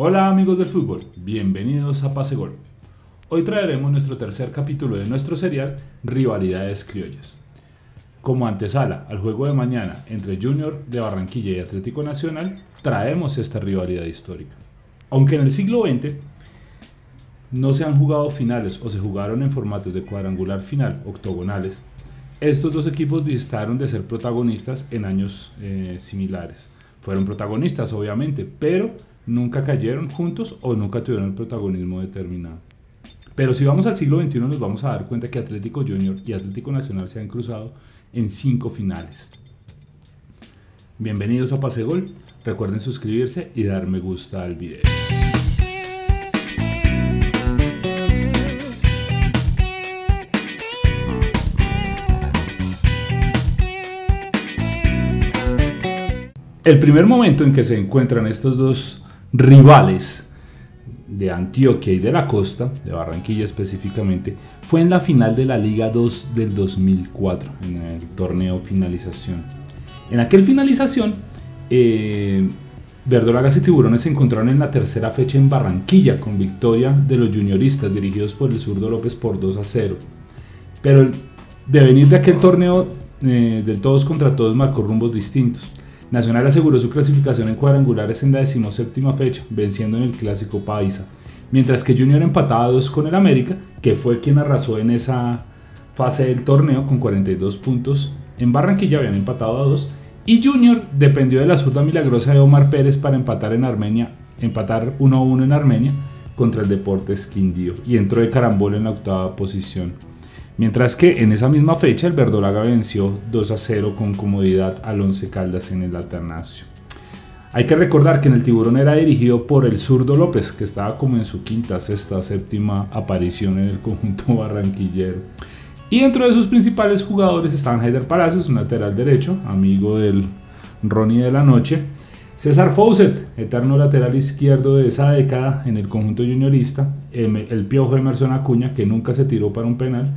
Hola amigos del fútbol, bienvenidos a Pase Gol. Hoy traeremos nuestro tercer capítulo de nuestro serial Rivalidades Criollas. Como antesala al juego de mañana entre Junior de Barranquilla y Atlético Nacional, traemos esta rivalidad histórica. Aunque en el siglo XX no se han jugado finales o se jugaron en formatos de cuadrangular final, octogonales, estos dos equipos distaron de ser protagonistas en años similares. Fueron protagonistas obviamente, pero nunca cayeron juntos o nunca tuvieron el protagonismo determinado. Pero si vamos al siglo XXI nos vamos a dar cuenta que Atlético Junior y Atlético Nacional se han cruzado en 5 finales. Bienvenidos a Pase Gol, recuerden suscribirse y dar me gusta al video. El primer momento en que se encuentran estos dos rivales de Antioquia y de la costa, de Barranquilla específicamente, fue en la final de la Liga 2 del 2004, en el torneo finalización. En aquel finalización, Verdolagas y Tiburones se encontraron en la tercera fecha en Barranquilla, con victoria de los junioristas dirigidos por el zurdo López por 2-0. Pero el devenir de aquel torneo del todos contra todos marcó rumbos distintos. Nacional aseguró su clasificación en cuadrangulares en la 17ª fecha, venciendo en el Clásico Paisa, mientras que Junior empataba a 2 con el América, que fue quien arrasó en esa fase del torneo con 42 puntos. En Barranquilla habían empatado a 2, y Junior dependió de la zurda milagrosa de Omar Pérez para empatar 1-1 en Armenia contra el Deportes Quindío, y entró de carambola en la 8ª posición. Mientras que en esa misma fecha el Verdolaga venció 2-0 con comodidad al Once Caldas en el Atanasio. Hay que recordar que en el Tiburón era dirigido por el zurdo López, que estaba como en su quinta, sexta, séptima aparición en el conjunto barranquillero. Y dentro de sus principales jugadores estaban Heider Palacios, un lateral derecho, amigo del Ronnie de la Noche, César Fawcett, eterno lateral izquierdo de esa década en el conjunto juniorista, el Piojo Emerson Acuña, que nunca se tiró para un penal,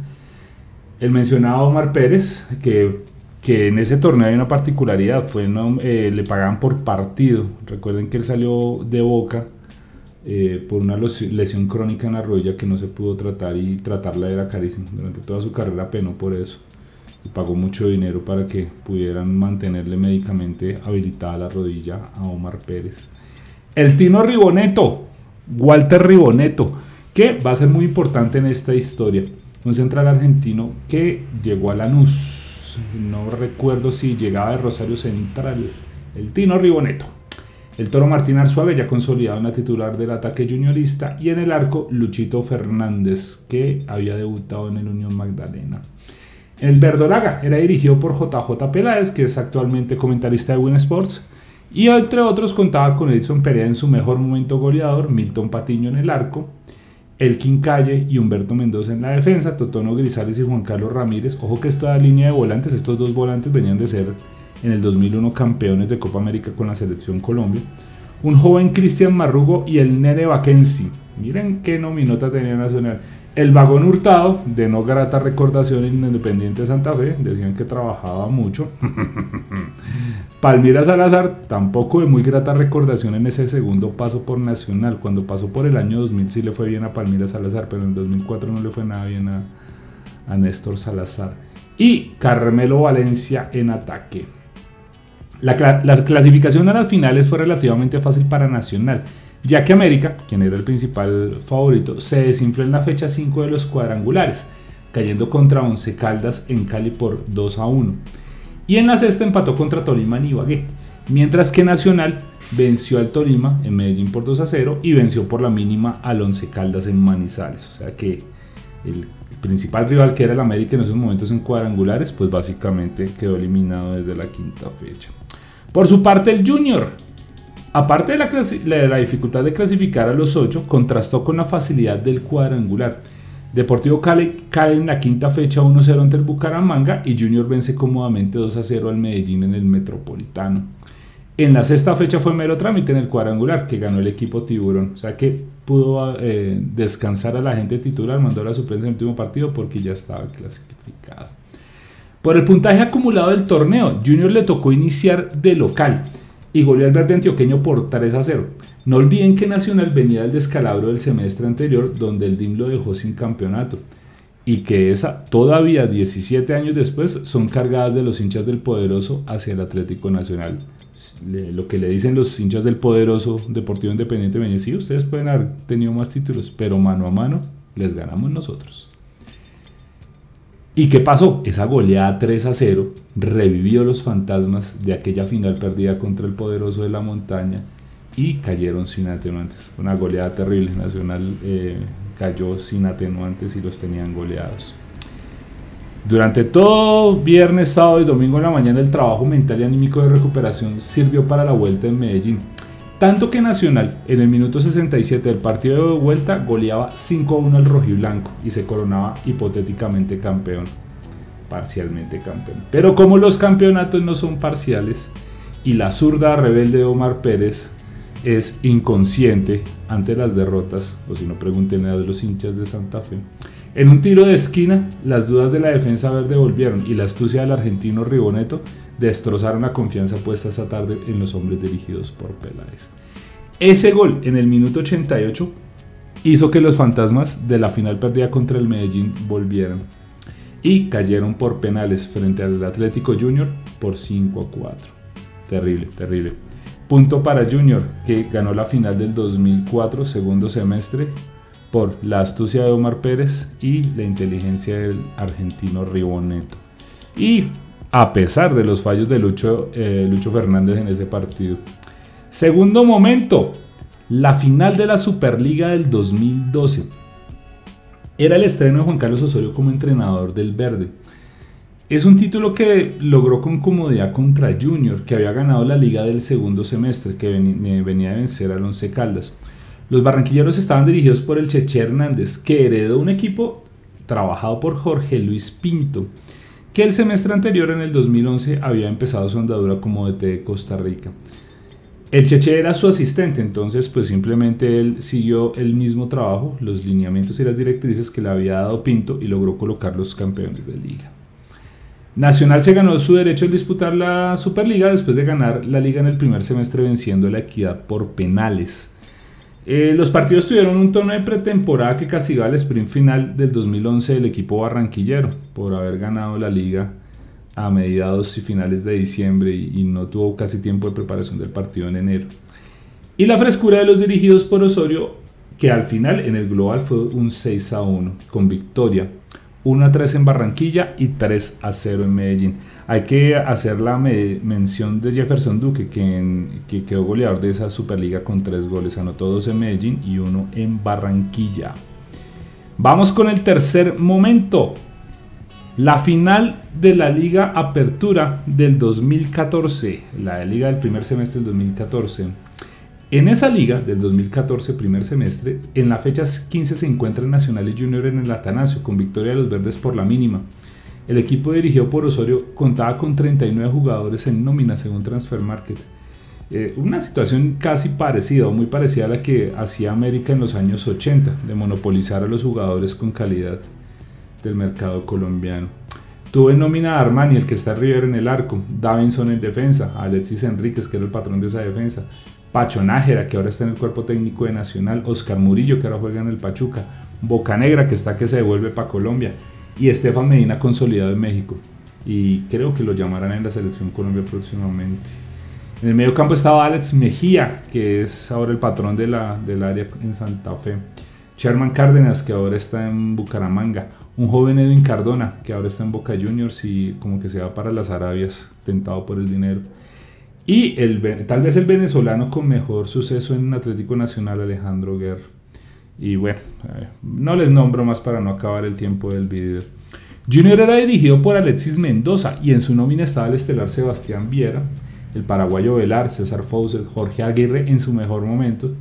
el mencionado Omar Pérez, que en ese torneo hay una particularidad, le pagaban por partido. Recuerden que él salió de Boca por una lesión crónica en la rodilla que no se pudo tratar, y tratarla era carísimo. Durante toda su carrera penó por eso y pagó mucho dinero para que pudieran mantenerle médicamente habilitada la rodilla a Omar Pérez. El Tino Riboneto, Walter Riboneto, que va a ser muy importante en esta historia. Un central argentino que llegó a Lanús, no recuerdo si llegaba de Rosario Central, el Tino Riboneto. El Toro Martín Arzuaga, ya consolidado en la titular del ataque juniorista, y en el arco Luchito Fernández, que había debutado en el Unión Magdalena. El Verdolaga era dirigido por JJ Peláez, que es actualmente comentarista de Win Sports, y entre otros contaba con Edson Perea en su mejor momento goleador, Milton Patiño en el arco, Elkin Calle y Humberto Mendoza en la defensa, Totono Grisales y Juan Carlos Ramírez. Ojo que esta línea de volantes, estos dos volantes venían de ser en el 2001 campeones de Copa América con la selección Colombia. Un joven Cristian Marrugo y el Nene Vaquensi. Miren qué nominota tenía Nacional. El Vagón Hurtado, de no grata recordación en Independiente Santa Fe, decían que trabajaba mucho. Palmira Salazar, tampoco de muy grata recordación en ese segundo paso por Nacional. Cuando pasó por el año 2000 sí le fue bien a Palmira Salazar, pero en el 2004 no le fue nada bien a Néstor Salazar. Y Carmelo Valencia en ataque. La clasificación a las finales fue relativamente fácil para Nacional, ya que América, quien era el principal favorito, se desinfló en la fecha 5 de los cuadrangulares, cayendo contra Once Caldas en Cali por 2-1. Y en la sexta empató contra Tolima en Ibagué, mientras que Nacional venció al Tolima en Medellín por 2-0 y venció por la mínima al Once Caldas en Manizales. O sea que el principal rival, que era el América en esos momentos en cuadrangulares, pues básicamente quedó eliminado desde la quinta fecha. Por su parte, el Junior, aparte de la dificultad de clasificar a los 8, contrastó con la facilidad del cuadrangular. Deportivo Cali cae en la quinta fecha 1-0 ante el Bucaramanga, y Junior vence cómodamente 2-0 al Medellín en el Metropolitano. En la sexta fecha fue mero trámite en el cuadrangular, que ganó el equipo Tiburón. O sea que pudo descansar a la gente titular, mandó a la suplencia en el último partido porque ya estaba clasificado. Por el puntaje acumulado del torneo, Junior le tocó iniciar de local, y goleó al verde antioqueño por 3-0. No olviden que Nacional venía del descalabro del semestre anterior, donde el DIM lo dejó sin campeonato, y que esa, todavía 17 años después, son cargadas de los hinchas del Poderoso hacia el Atlético Nacional. Lo que le dicen los hinchas del Poderoso Deportivo Independiente Medellín: sí, ustedes pueden haber tenido más títulos, pero mano a mano les ganamos nosotros. ¿Y qué pasó? Esa goleada 3-0 revivió los fantasmas de aquella final perdida contra el Poderoso de la Montaña y cayeron sin atenuantes. Una goleada terrible. Nacional cayó sin atenuantes y los tenían goleados. Durante todo viernes, sábado y domingo en la mañana, el trabajo mental y anímico de recuperación sirvió para la vuelta en Medellín. Tanto que Nacional, en el minuto 67 del partido de vuelta, goleaba 5-1 al rojiblanco y se coronaba hipotéticamente campeón, parcialmente campeón. Pero como los campeonatos no son parciales y la zurda rebelde de Omar Pérez es inconsciente ante las derrotas, o si no, pregúntenle a los hinchas de Santa Fe, en un tiro de esquina, las dudas de la defensa verde volvieron y la astucia del argentino Riboneto destrozaron la confianza puesta esa tarde en los hombres dirigidos por Peláez. Ese gol en el minuto 88 hizo que los fantasmas de la final perdida contra el Medellín volvieran y cayeron por penales frente al Atlético Junior por 5-4. Terrible, terrible. Punto para Junior, que ganó la final del 2004, segundo semestre, por la astucia de Omar Pérez y la inteligencia del argentino Riboneto. Y a pesar de los fallos de Lucho Fernández en ese partido. Segundo momento, la final de la Superliga del 2012. Era el estreno de Juan Carlos Osorio como entrenador del Verde. Es un título que logró con comodidad contra Junior, que había ganado la liga del segundo semestre, que venía de vencer al Once Caldas. Los barranquilleros estaban dirigidos por el Cheche Hernández, que heredó un equipo trabajado por Jorge Luis Pinto, que el semestre anterior, en el 2011, había empezado su andadura como DT de Costa Rica. El Cheche era su asistente, entonces pues simplemente él siguió el mismo trabajo, los lineamientos y las directrices que le había dado Pinto, y logró colocarlos campeones de liga. Nacional se ganó su derecho a disputar la Superliga después de ganar la liga en el primer semestre, venciendo a La Equidad por penales. Los partidos tuvieron un tono de pretemporada que castigaba el sprint final del 2011 del equipo barranquillero por haber ganado la liga a mediados y finales de diciembre y no tuvo casi tiempo de preparación del partido en enero. Y la frescura de los dirigidos por Osorio, que al final en el global fue un 6-1 con victoria, 1-3 en Barranquilla y 3-0 en Medellín. Hay que hacer la mención de Jefferson Duque, que quedó goleador de esa Superliga con 3 goles. Anotó 2 en Medellín y 1 en Barranquilla. Vamos con el tercer momento. La final de la Liga Apertura del 2014. La liga del primer semestre del 2014. En esa liga del 2014, primer semestre, en la fecha 15 se encuentran Nacional y Junior en el Atanasio, con victoria de los verdes por la mínima. El equipo dirigido por Osorio contaba con 39 jugadores en nómina según Transfer Market. Una situación casi parecida o muy parecida a la que hacía América en los años 80, de monopolizar a los jugadores con calidad del mercado colombiano. Tuvo en nómina a Armani, el que está River en el arco, Davinson en defensa, Alexis Enríquez, que era el patrón de esa defensa, Pacho Nájera, que ahora está en el cuerpo técnico de Nacional, Oscar Murillo, que ahora juega en el Pachuca, Bocanegra, que está que se devuelve para Colombia, y Estefan Medina, consolidado en México, y creo que lo llamarán en la selección Colombia próximamente. En el medio campo estaba Alex Mejía, que es ahora el patrón del área en Santa Fe, Sherman Cárdenas, que ahora está en Bucaramanga, un joven Edwin Cardona, que ahora está en Boca Juniors y como que se va para las Arabias, tentado por el dinero. Y tal vez el venezolano con mejor suceso en Atlético Nacional, Alejandro Guerra. Y bueno, no les nombro más para no acabar el tiempo del video. Junior era dirigido por Alexis Mendoza y en su nómina estaba el estelar Sebastián Viera, el paraguayo Velar, César Faucet, Jorge Aguirre en su mejor momento,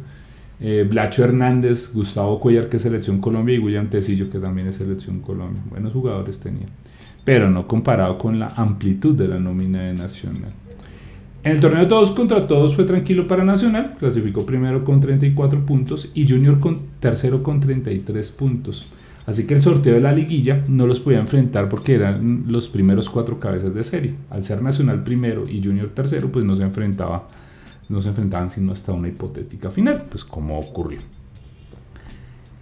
Blacho Hernández, Gustavo Cuellar, que es Selección Colombia, y William Tecillo, que también es Selección Colombia. Buenos jugadores tenía, pero no comparado con la amplitud de la nómina de Nacional. En el torneo todos contra todos fue tranquilo para Nacional, clasificó primero con 34 puntos y Junior tercero con 33 puntos. Así que el sorteo de la liguilla no los podía enfrentar porque eran los primeros 4 cabezas de serie. Al ser Nacional primero y Junior tercero, pues no se enfrentaba no se enfrentaban sino hasta una hipotética final, pues como ocurrió.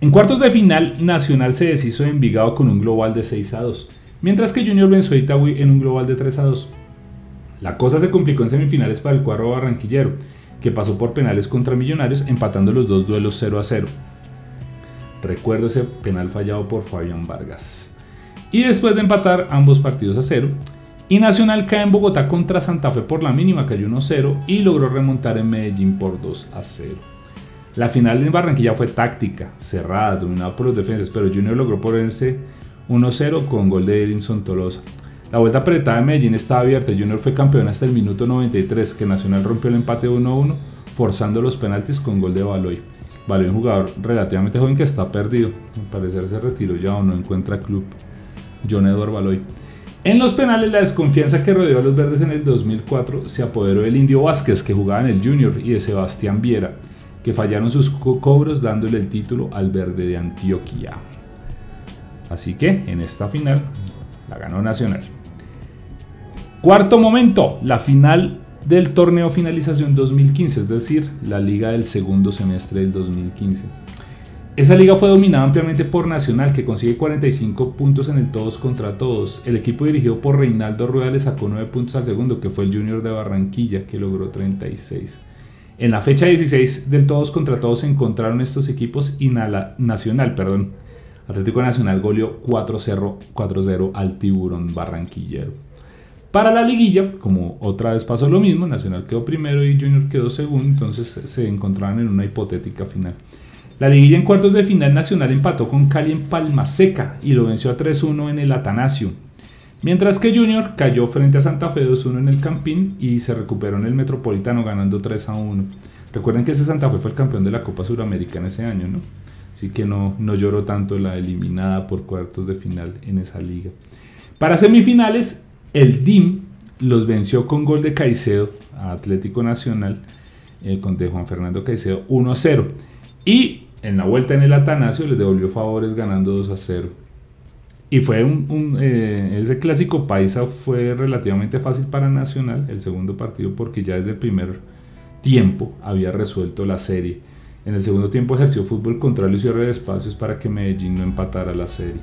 En cuartos de final, Nacional se deshizo de Envigado con un global de 6-2, mientras que Junior venció a Itagüí en un global de 3-2. La cosa se complicó en semifinales para el cuadro barranquillero, que pasó por penales contra Millonarios, empatando los dos duelos 0-0. Recuerdo ese penal fallado por Fabián Vargas. Y después de empatar ambos partidos a 0, y Nacional cae en Bogotá contra Santa Fe por la mínima, cayó 1-0 y logró remontar en Medellín por 2-0. La final en Barranquilla fue táctica, cerrada, dominada por los defensas, pero Junior logró ponerse 1-0 con gol de Edinson Tolosa. La vuelta apretada de Medellín estaba abierta, Junior fue campeón hasta el minuto 93, que Nacional rompió el empate 1-1, forzando los penaltis con gol de Baloy. Baloy, un jugador relativamente joven que está perdido, al parecer se retiró ya o no encuentra club. John Edward Baloy. En los penales, la desconfianza que rodeó a los verdes en el 2004 se apoderó del Indio Vázquez, que jugaba en el Junior, y de Sebastián Viera, que fallaron sus cobros dándole el título al verde de Antioquia. Así que en esta final la ganó Nacional. Cuarto momento, la final del torneo finalización 2015, es decir, la liga del segundo semestre del 2015. Esa liga fue dominada ampliamente por Nacional, que consigue 45 puntos en el todos contra todos. El equipo dirigido por Reinaldo Rueda le sacó 9 puntos al segundo, que fue el Junior de Barranquilla, que logró 36. En la fecha 16 del todos contra todos se encontraron estos equipos y Atlético Nacional goleó 4-0 al Tiburón barranquillero. Para la liguilla, como otra vez pasó lo mismo, Nacional quedó primero y Junior quedó segundo, entonces se encontraron en una hipotética final. La liguilla en cuartos de final, Nacional empató con Cali en Palmaseca y lo venció a 3-1 en el Atanasio. Mientras que Junior cayó frente a Santa Fe 2-1 en el Campín y se recuperó en el Metropolitano ganando 3-1. Recuerden que ese Santa Fe fue el campeón de la Copa Suramericana ese año, ¿no? Así que no lloró tanto la eliminada por cuartos de final en esa liga. Para semifinales, el DIM los venció con gol de Caicedo a Atlético Nacional, con de Juan Fernando Caicedo 1-0. Y en la vuelta en el Atanasio les devolvió favores ganando 2-0. Y fue ese clásico paisa fue relativamente fácil para Nacional, el segundo partido, porque ya desde el primer tiempo había resuelto la serie. En el segundo tiempo ejerció fútbol contrario y cierre de espacios para que Medellín no empatara la serie,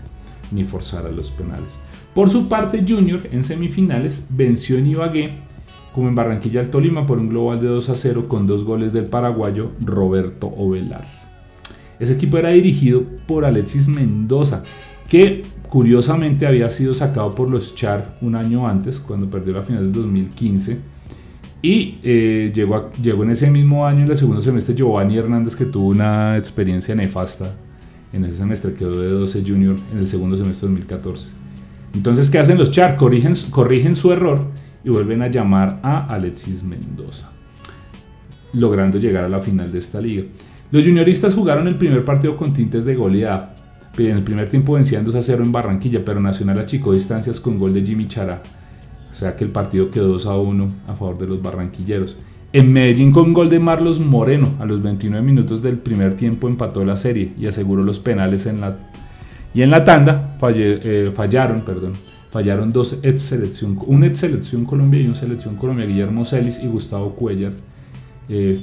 ni forzara los penales. Por su parte, Junior en semifinales venció en Ibagué, como en Barranquilla al Tolima, por un global de 2-0 con 2 goles del paraguayo Roberto Ovelar. Ese equipo era dirigido por Alexis Mendoza, que curiosamente había sido sacado por los Char un año antes, cuando perdió la final del 2015, y llegó en ese mismo año, en el segundo semestre, Giovanni Hernández, que tuvo una experiencia nefasta en ese semestre, quedó de 12 Junior en el segundo semestre de 2014. Entonces, ¿qué hacen los Char? Corrigen su error y vuelven a llamar a Alexis Mendoza, logrando llegar a la final de esta liga. Los junioristas jugaron el primer partido con tintes de goleada. En el primer tiempo vencían 2-0 en Barranquilla, pero Nacional achicó distancias con gol de Jimmy Chará. O sea que el partido quedó 2-1 a favor de los barranquilleros. En Medellín, con gol de Marlos Moreno, a los 29 minutos del primer tiempo empató la serie y aseguró los penales en la tanda. Fallaron dos un ex selección Colombia y un selección Colombia, Guillermo Celis y Gustavo Cuellar.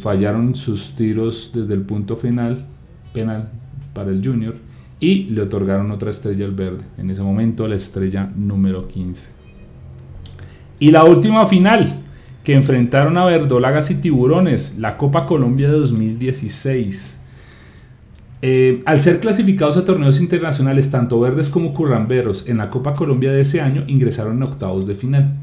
Fallaron sus tiros desde el punto penal para el Junior y le otorgaron otra estrella al verde, en ese momento la estrella número 15. Y la última final, que enfrentaron a Verdolagas y Tiburones, la Copa Colombia de 2016. Al ser clasificados a torneos internacionales, tanto verdes como curramberos en la Copa Colombia de ese año ingresaron en octavos de final.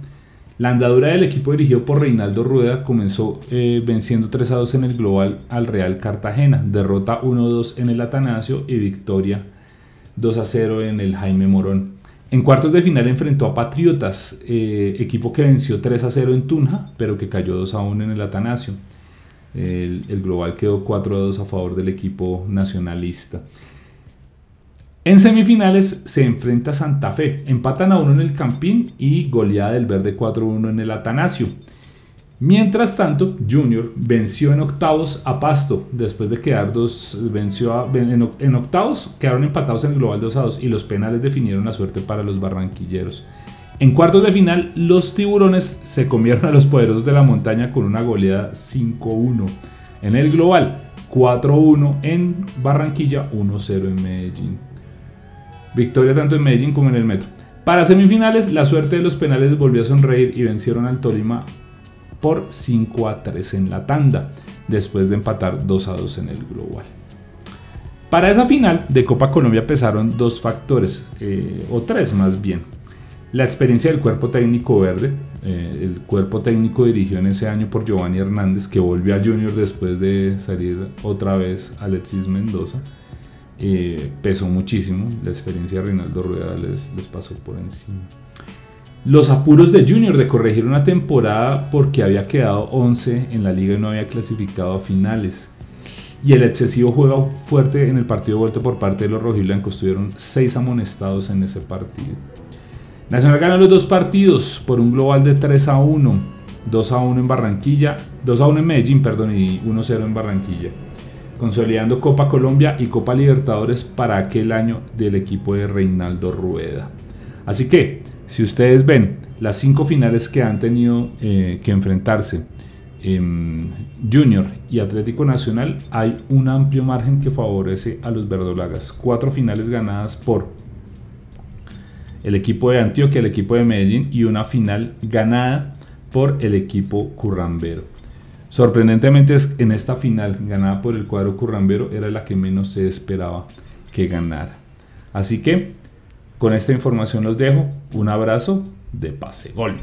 La andadura del equipo dirigido por Reinaldo Rueda comenzó venciendo 3-2 en el global al Real Cartagena, derrota 1-2 en el Atanasio y victoria 2-0 en el Jaime Morón. En cuartos de final enfrentó a Patriotas, equipo que venció 3-0 en Tunja, pero que cayó 2-1 en el Atanasio. El global quedó 4-2 a favor del equipo nacionalista. En semifinales se enfrenta Santa Fe, empatan a 1 en el Campín y goleada del verde 4-1 en el Atanasio. Mientras tanto, Junior venció en octavos a Pasto, después de quedar en octavos quedaron empatados en el global 2-2 y los penales definieron la suerte para los barranquilleros. En cuartos de final, los tiburones se comieron a los poderosos de la montaña con una goleada 5-1 en el global, 4-1 en Barranquilla, 1-0 en Medellín. Victoria tanto en Medellín como en el Metro. Para semifinales, la suerte de los penales volvió a sonreír y vencieron al Tolima por 5-3 en la tanda, después de empatar 2-2 en el global. Para esa final de Copa Colombia pesaron dos factores, o tres más bien. La experiencia del cuerpo técnico verde, el cuerpo técnico dirigido en ese año por Giovanni Hernández, que volvió al Junior después de salir otra vez Alexis Mendoza, pesó muchísimo. La experiencia de Reinaldo Rueda les pasó por encima. Los apuros de Junior de corregir una temporada porque había quedado 11 en la liga y no había clasificado a finales. Y el excesivo juego fuerte en el partido vuelto por parte de los rojiblancos. Tuvieron 6 amonestados en ese partido. Nacional ganó los dos partidos por un global de 3-1. 2-1 en Barranquilla, 2-1 en Medellín, perdón, y 1-0 en Barranquilla, consolidando Copa Colombia y Copa Libertadores para aquel año del equipo de Reinaldo Rueda. Así que, si ustedes ven las 5 finales que han tenido que enfrentarse Junior y Atlético Nacional, hay un amplio margen que favorece a los verdolagas. 4 finales ganadas por el equipo de Antioquia, el equipo de Medellín, y una final ganada por el equipo currambero. Sorprendentemente, en esta final ganada por el cuadro currambero era la que menos se esperaba que ganara. Así que con esta información los dejo. Un abrazo de Pase Gol.